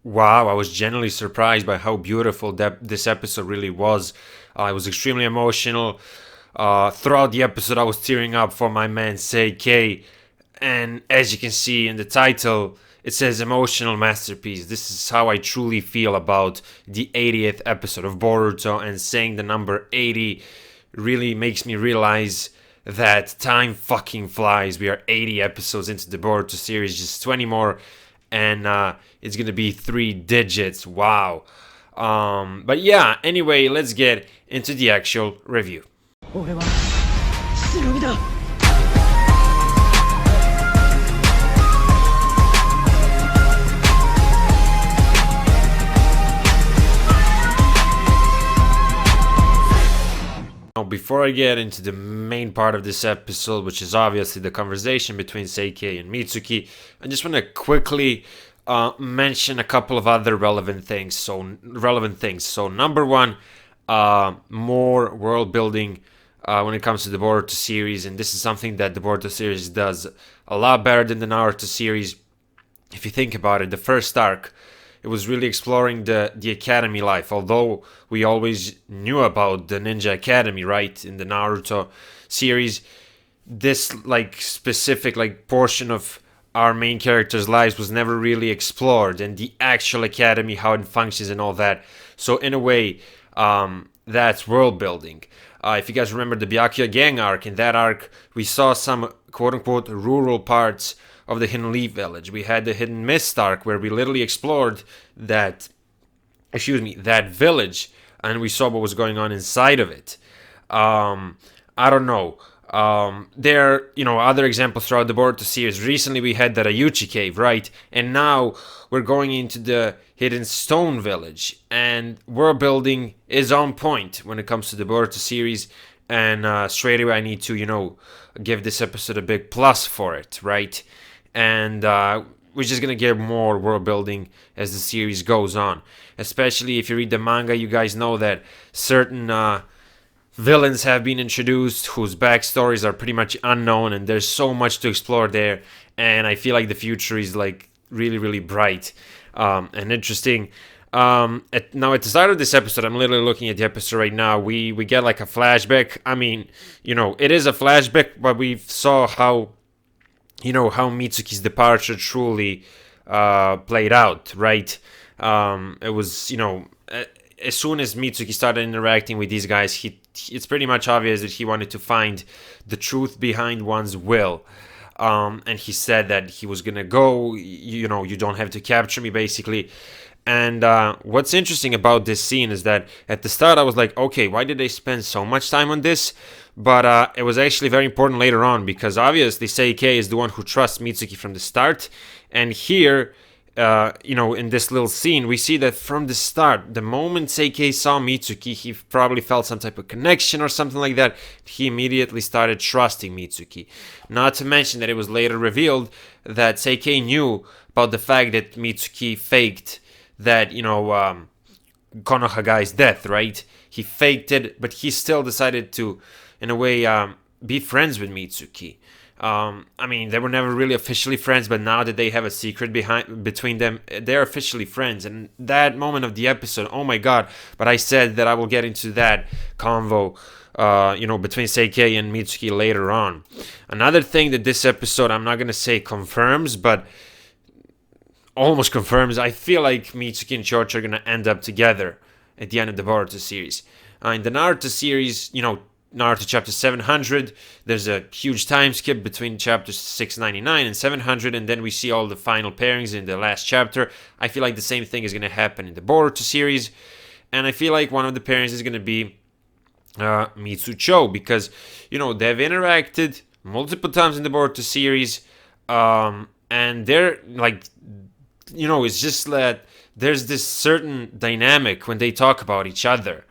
Wow, I was genuinely surprised by how beautiful this episode really was. I was extremely emotional. Throughout the episode, I was tearing up for my man Seki. And as you can see in the title, it says emotional masterpiece. This is how I truly feel about the 80th episode of Boruto, and saying the number 80 really makes me realize that time fucking flies. We are 80 episodes into the Boruto series, just 20 more, and it's gonna be 3 digits. Wow. But yeah, anyway, let's get into the actual review. Now, before I get into the main part of this episode, which is obviously the conversation between Seki and Mitsuki, I just want to quickly mention a couple of other relevant things. So number one, more world building when it comes to the Boruto series, and this is something that the Boruto series does a lot better than the Naruto series. If you think about it, the first arc, it was really exploring the academy life, although we always knew about the Ninja Academy, right, in the Naruto series. This specific portion of our main characters' lives was never really explored, and the actual academy, how it functions and all that. So in a way, that's world building. If you guys remember the Byakuya gang arc, in that arc we saw some quote-unquote rural parts of the Hidden Leaf Village. We had the Hidden Mist arc, where we literally explored that village, and we saw what was going on inside of it. I don't know. There are, other examples throughout the Boruto series. Recently we had the Ryuchi cave, right? And now we're going into the Hidden Stone Village, and world building is on point when it comes to the Boruto series. And straight away I need to, give this episode a big plus for it, right? And we're just gonna get more world building as the series goes on. Especially if you read the manga, you guys know that certain villains have been introduced whose backstories are pretty much unknown, and there's so much to explore there. And I feel like the future is really, really bright and interesting. Now at the start of this episode, I'm literally looking at the episode right now. We get a flashback. I mean, it is a flashback, but we saw how Mitsuki's departure truly played out, right? It was, as soon as Mitsuki started interacting with these guys, it's pretty much obvious that he wanted to find the truth behind one's will. And he said that he was gonna go, you don't have to capture me, basically. And what's interesting about this scene is that at the start I was like, okay, why did they spend so much time on this? But it was actually very important later on, because obviously Seikei is the one who trusts Mitsuki from the start. And here, in this little scene, we see that from the start, the moment Seikei saw Mitsuki, he probably felt some type of connection or something like that. He immediately started trusting Mitsuki. Not to mention that it was later revealed that Seikei knew about the fact that Mitsuki faked that, Konohaga's death, right? He faked it, but he still decided to, in a way, be friends with Mitsuki. I mean, they were never really officially friends, but now that they have a secret between them, they're officially friends. And that moment of the episode, oh my god! But I said that I will get into that convo, between Seikei and Mitsuki later on. Another thing that this episode, I'm not gonna say confirms, but almost confirms, I feel like Mitsuki and Chocho are gonna end up together at the end of the Boruto series. In the Naruto series, Naruto chapter 700, there's a huge time skip between chapters 699 and 700, and then we see all the final pairings in the last chapter. I feel like the same thing is going to happen in the Boruto series, and I feel like one of the pairings is going to be Mitsucho, because, they've interacted multiple times in the Boruto series, and they're it's just that there's this certain dynamic when they talk about each other.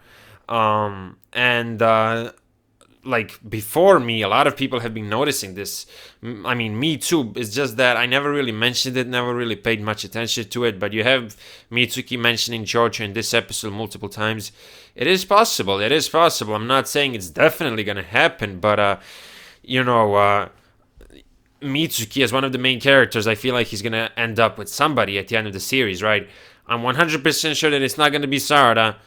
Before me, a lot of people have been noticing this. I mean, me too. It's just that I never really mentioned it, never really paid much attention to it. But you have Mitsuki mentioning Chocho in this episode multiple times. It is possible. I'm not saying it's definitely gonna happen, but Mitsuki as one of the main characters, I feel like he's gonna end up with somebody at the end of the series, right? I'm 100% sure that it's not going to be Sarada.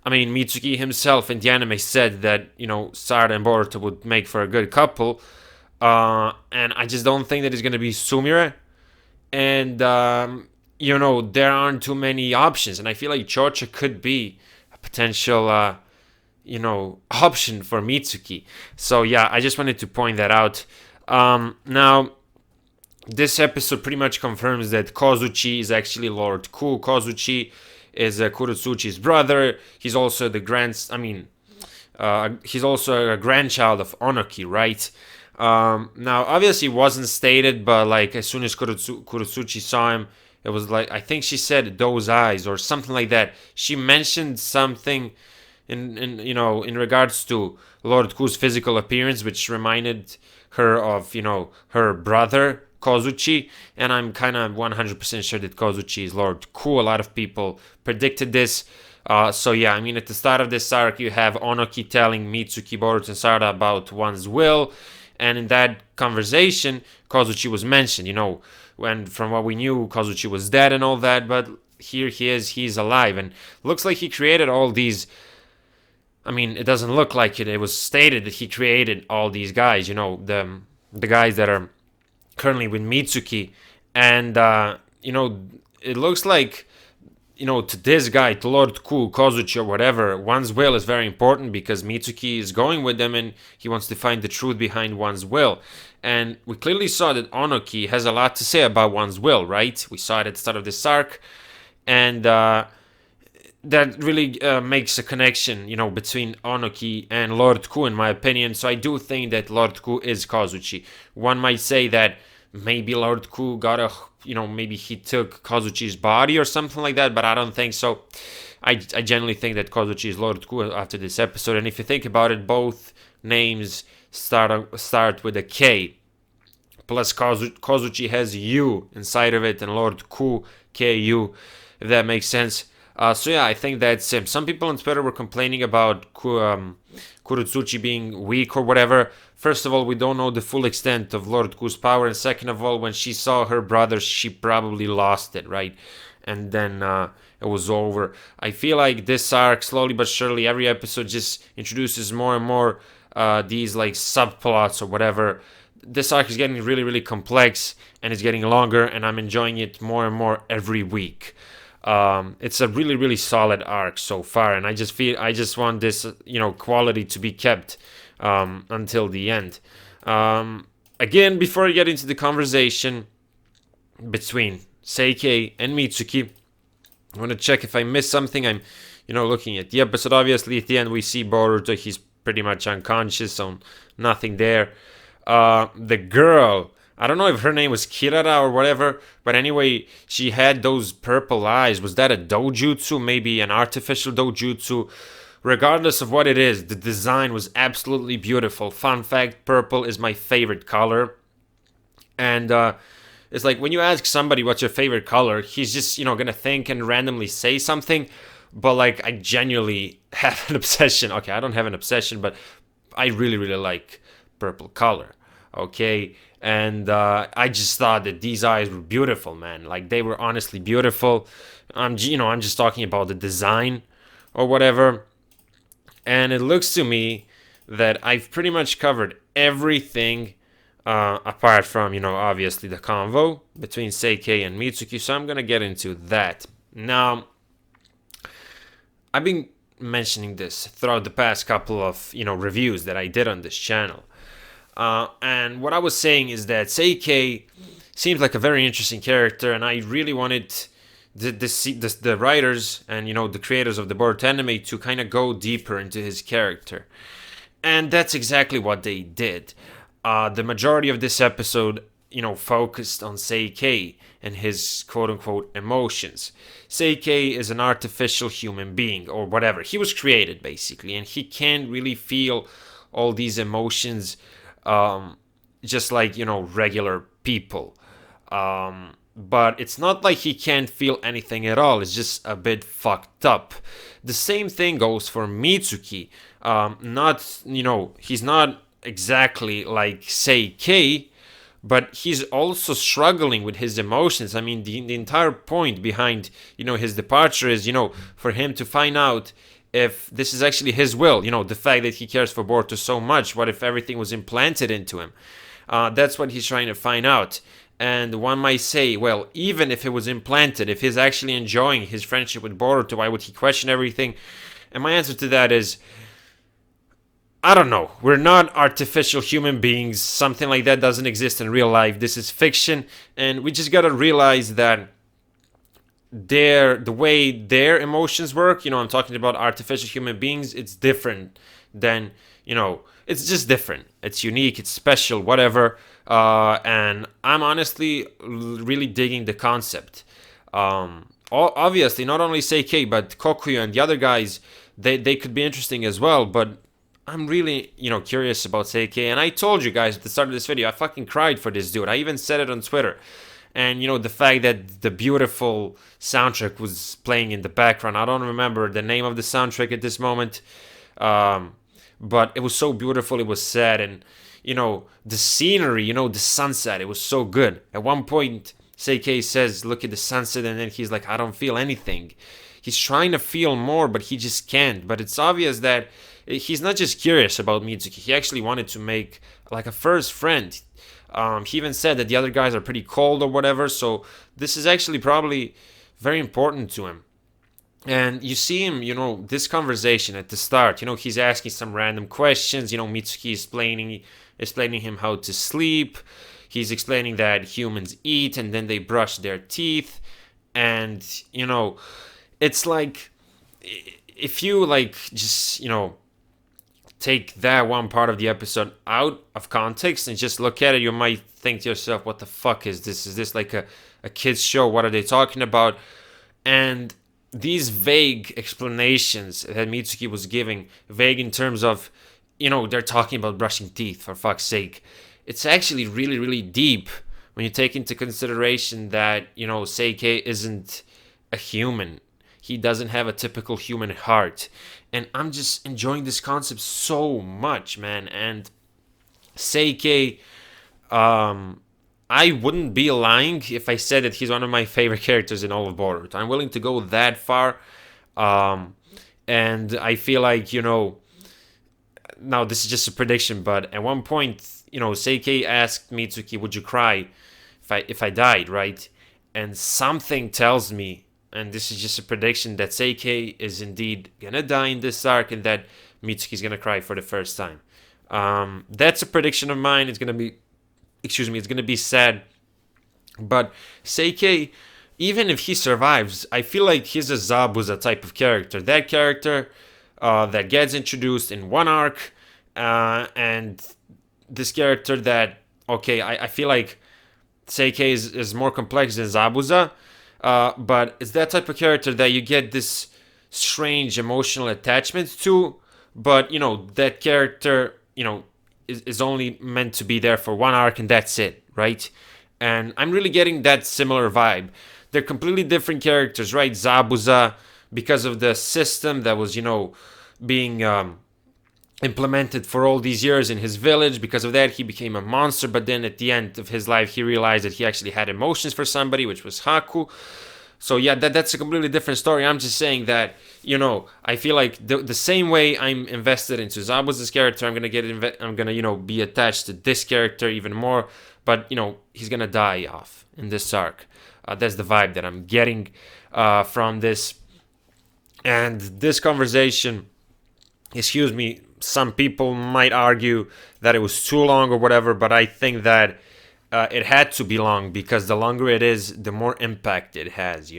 I mean, Mitsuki himself in the anime said that, Sarada and Boruto would make for a good couple. And I just don't think that it's going to be Sumire. And, there aren't too many options. And I feel like Chocha could be a potential, option for Mitsuki. So, yeah, I just wanted to point that out. Now, this episode pretty much confirms that Kozuchi is actually Lord Ku. Kozuchi is Kurotsuchi's brother. He's also he's also a grandchild of Onoki, right? Now, obviously, it wasn't stated, but like as soon as Kurotsuchi saw him, it was like, I think she said those eyes or something like that. She mentioned something in regards to Lord Ku's physical appearance, which reminded her of her brother Kozuchi, and I'm kind of 100% sure that Kozuchi is Lord Ku. A lot of people predicted this. So yeah, I mean, at the start of this arc, you have Onoki telling Mitsuki, Boruto, and Sarada about one's will, and in that conversation, Kozuchi was mentioned. When from what we knew, Kozuchi was dead and all that, but here he's alive, and looks like he created all these. I mean, it doesn't look like it. It was stated that he created all these guys. The guys that are currently with Mitsuki, and it looks like to this guy, to Lord Ku, Kozuchi, or whatever, one's will is very important because Mitsuki is going with them and he wants to find the truth behind one's will. And we clearly saw that Onoki has a lot to say about one's will, right? We saw it at the start of this arc, and that really makes a connection, between Onoki and Lord Ku, in my opinion. So I do think that Lord Ku is Kozuchi. One might say that maybe Lord Ku maybe he took Kozuchi's body or something like that, but I don't think so. I genuinely think that Kozuchi is Lord Ku after this episode. And if you think about it, both names start with a K. Plus Kozuchi has U inside of it, and Lord Ku, Ku, if that makes sense. So yeah, I think that's him. Some people on Twitter were complaining about Kurotsuchi being weak or whatever. First of all, we don't know the full extent of Lord Ku's power, and second of all, when she saw her brother, she probably lost it, right? And then it was over. I feel like this arc, slowly but surely, every episode just introduces more and more these like subplots or whatever. This arc is getting really, really complex, and it's getting longer, and I'm enjoying it more and more every week. It's a really, really solid arc so far, and I just want this, quality to be kept until the end. Again, before I get into the conversation between Seki and Mitsuki, I want to check if I missed something. I'm, looking at the episode. Obviously, at the end, we see Boruto. He's pretty much unconscious, so nothing there. The girl, I don't know if her name was Kirara or whatever, but anyway, she had those purple eyes. Was that a dojutsu? Maybe an artificial dojutsu? Regardless of what it is, the design was absolutely beautiful. Fun fact, purple is my favorite color. And it's like when you ask somebody what's your favorite color, he's just, gonna think and randomly say something. But like, I genuinely have an obsession. Okay, I don't have an obsession, but I really, really like purple color. Okay, and I just thought that these eyes were beautiful, man. Like, they were honestly beautiful. I'm just talking about the design or whatever. And it looks to me that I've pretty much covered everything apart from, obviously the convo between Seki and Mitsuki. So I'm gonna get into that now. I've been mentioning this throughout the past couple of reviews that I did on this channel. And what I was saying is that Seki seems like a very interesting character, and I really wanted the writers and the creators of the Boruto anime to kind of go deeper into his character, and that's exactly what they did. The majority of this episode, focused on Seki and his quote-unquote emotions. Seki is an artificial human being or whatever. He was created basically, and he can't really feel all these emotions just like regular people. But it's not like he can't feel anything at all. It's just a bit fucked up. The same thing goes for Mitsuki. He's not exactly like Seki, but he's also struggling with his emotions. I mean, the entire point behind, his departure is, for him to find out if this is actually his will, the fact that he cares for Boruto so much. What if everything was implanted into him? That's what he's trying to find out. And one might say, well, even if it was implanted, if he's actually enjoying his friendship with Boruto, why would he question everything? And my answer to that is, I don't know. We're not artificial human beings. Something like that doesn't exist in real life. This is fiction, and we just gotta realize that the way their emotions work, I'm talking about artificial human beings, it's different than, it's just different. It's unique, it's special, whatever. And I'm honestly really digging the concept. Obviously, not only Seikei, but Kokuyo and the other guys, they could be interesting as well, but I'm really, curious about Seikei. And I told you guys at the start of this video, I fucking cried for this dude. I even said it on Twitter. And, the fact that the beautiful soundtrack was playing in the background. I don't remember the name of the soundtrack at this moment. But it was so beautiful. It was sad. And, the scenery, the sunset, it was so good. At one point, Seikei says, look at the sunset. And then he's like, I don't feel anything. He's trying to feel more, but he just can't. But it's obvious that he's not just curious about Mitsuki. He actually wanted to make like a first friend. He even said that the other guys are pretty cold or whatever. So this is actually probably very important to him. And you see him, this conversation at the start, he's asking some random questions. Mitsuki is explaining him how to sleep. He's explaining that humans eat and then they brush their teeth. And, it's like, if you just, take that one part of the episode out of context and just look at it, you might think to yourself, what the fuck is this? Is this like a kid's show? What are they talking about? And these vague explanations that Mitsuki was giving, vague in terms of, they're talking about brushing teeth, for fuck's sake. It's actually really, really deep when you take into consideration that, Seikei isn't a human. He doesn't have a typical human heart. And I'm just enjoying this concept so much, man. And Seikei, I wouldn't be lying if I said that he's one of my favorite characters in all of Boruto. I'm willing to go that far. And I feel like, now this is just a prediction, but at one point, Seikei asked Mitsuki, would you cry if I died, right? And something tells me, and this is just a prediction, that Seikei is indeed gonna die in this arc and that Mitsuki's gonna cry for the first time. That's a prediction of mine. It's gonna be sad. But Seikei, even if he survives, I feel like he's a Zabuza type of character. That character that gets introduced in one arc, and this character that, I feel like Seikei is more complex than Zabuza. But it's that type of character that you get this strange emotional attachment to, but, that character, is only meant to be there for one arc and that's it, right? And I'm really getting that similar vibe. They're completely different characters, right? Zabuza, because of the system that was, being implemented for all these years in his village. Because of that, he became a monster. But then at the end of his life, he realized that he actually had emotions for somebody, which was Haku. So yeah, that's a completely different story. I'm just saying that, I feel like the same way I'm invested into Zabuza's character, I'm gonna be attached to this character even more. But he's gonna die off in this arc. That's the vibe that I'm getting from this. And this conversation, excuse me, some people might argue that it was too long or whatever, but I think that it had to be long, because the longer it is, the more impact it has,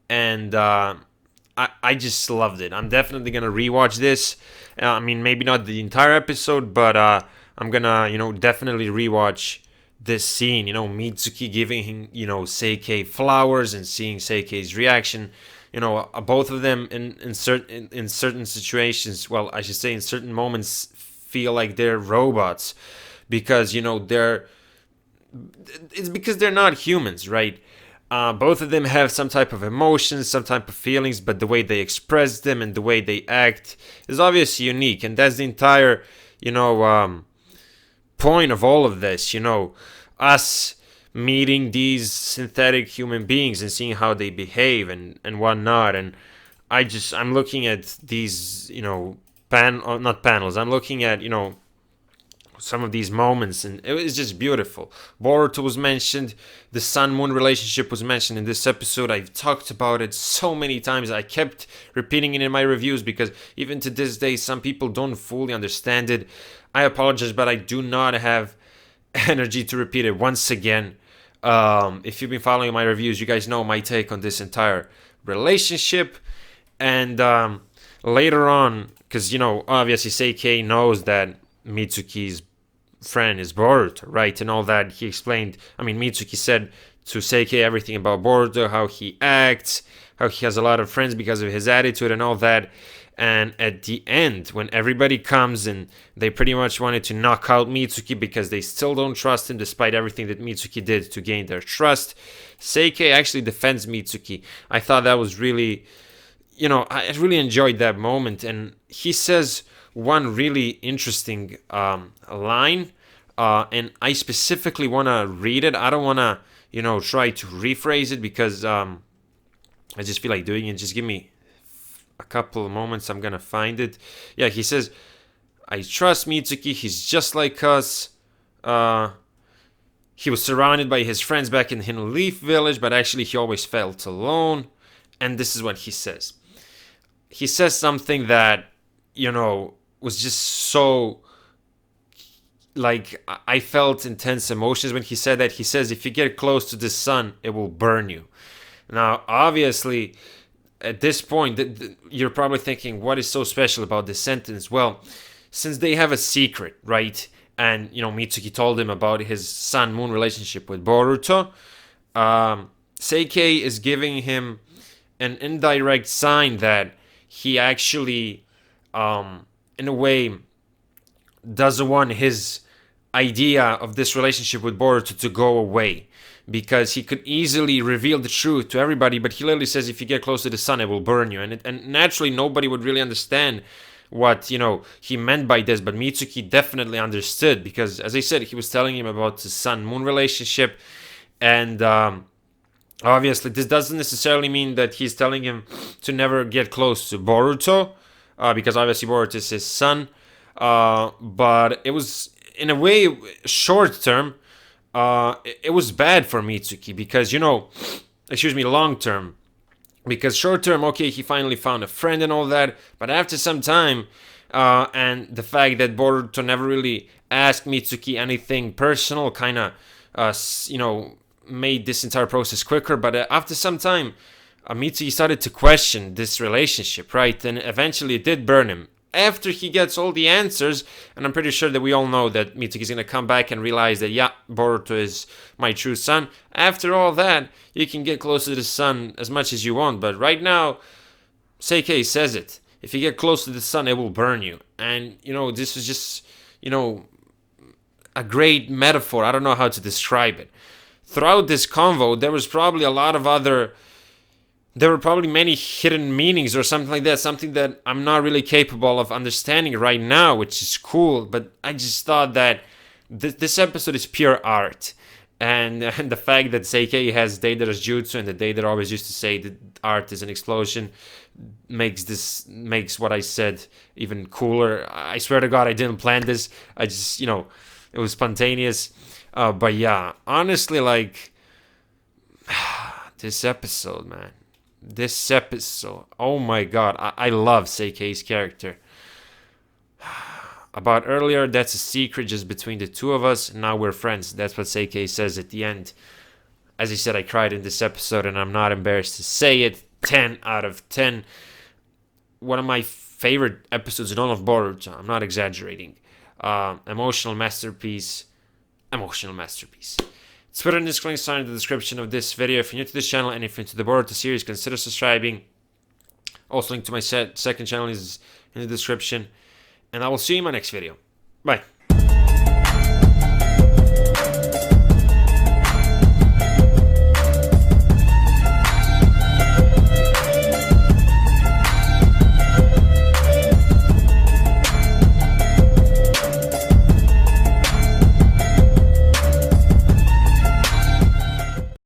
And I just loved it. I'm definitely going to rewatch this. Maybe not the entire episode, but I'm going to, definitely rewatch this scene, Mitsuki giving, Seikei flowers and seeing Seikei's reaction. Both of them in certain situations, well, I should say in certain moments, feel like they're robots, because it's because they're not humans, right? Both of them have some type of emotions, some type of feelings, but the way they express them and the way they act is obviously unique, and that's the entire point of all of this. us meeting these synthetic human beings and seeing how they behave and whatnot. And I'm looking at these, not panels. I'm looking at, some of these moments, and it was just beautiful. Boruto was mentioned. The sun-moon relationship was mentioned in this episode. I've talked about it so many times. I kept repeating it in my reviews because even to this day, some people don't fully understand it. I apologize, but I do not have energy to repeat it once again. If you've been following my reviews, you guys know my take on this entire relationship. And later on, because, obviously Seikei knows that Mitsuki's friend is Boruto, right? And all that he explained. Mitsuki said to Seikei everything about Boruto, how he acts, how he has a lot of friends because of his attitude and all that. And at the end, when everybody comes and they pretty much wanted to knock out Mitsuki because they still don't trust him despite everything that Mitsuki did to gain their trust, Seikei actually defends Mitsuki. I thought that was really, I really enjoyed that moment. And he says one really interesting line, and I specifically want to read it. I don't want to, try to rephrase it because I just feel like doing it. Just give me a couple of moments. I'm going to find it. Yeah, he says, I trust Mitsuki. He's just like us. He was surrounded by his friends back in Hidden Leaf Village, but actually he always felt alone. And this is what he says. He says something that, was just so, like, I felt intense emotions when he said that. He says, if you get close to the sun, it will burn you. Now, obviously, at this point, you're probably thinking, what is so special about this sentence? Well, since they have a secret, right? And, Mitsuki told him about his sun-moon relationship with Boruto. Seikei is giving him an indirect sign that he actually, in a way, doesn't want his idea of this relationship with Boruto to go away, because he could easily reveal the truth to everybody, but he literally says, if you get close to the sun, it will burn you. And naturally, nobody would really understand what, he meant by this, but Mitsuki definitely understood, because, as I said, he was telling him about the sun-moon relationship, and obviously, this doesn't necessarily mean that he's telling him to never get close to Boruto, because obviously Boruto is his son, but it was, in a way, short term, it was bad for Mitsuki, because, long term, because short term, okay, he finally found a friend and all that, but after some time, and the fact that Boruto never really asked Mitsuki anything personal kind of, made this entire process quicker. But after some time, Mitsuki started to question this relationship, right? And eventually it did burn him. After he gets all the answers, and I'm pretty sure that we all know that Mitsuki's going to come back and realize that, yeah, Boruto is my true son. After all that, you can get close to the sun as much as you want. But right now, Seikei says it. If you get close to the sun, it will burn you. And, this was just, a great metaphor. I don't know how to describe it. Throughout this convo, there was probably a lot of there were probably many hidden meanings or something like that, something that I'm not really capable of understanding right now, which is cool, but I just thought that this episode is pure art. And the fact that Seikei has Deidara's jutsu, and that Deidara always used to say that art is an explosion, makes what I said even cooler. I swear to God, I didn't plan this. I just, it was spontaneous. But yeah, honestly, like, this episode, man. This episode. Oh my God. I love Seikei's character. About earlier, that's a secret just between the two of us. Now we're friends. That's what Seikei says at the end. As I said, I cried in this episode, and I'm not embarrassed to say it. 10 out of 10. One of my favorite episodes in all of Boruto. I'm not exaggerating. Emotional masterpiece. It's put in the screen sign in the description of this video. If you're new to this channel and if you're into the Boruto series, consider subscribing. Also, link to my second channel is in the description. And I will see you in my next video. Bye.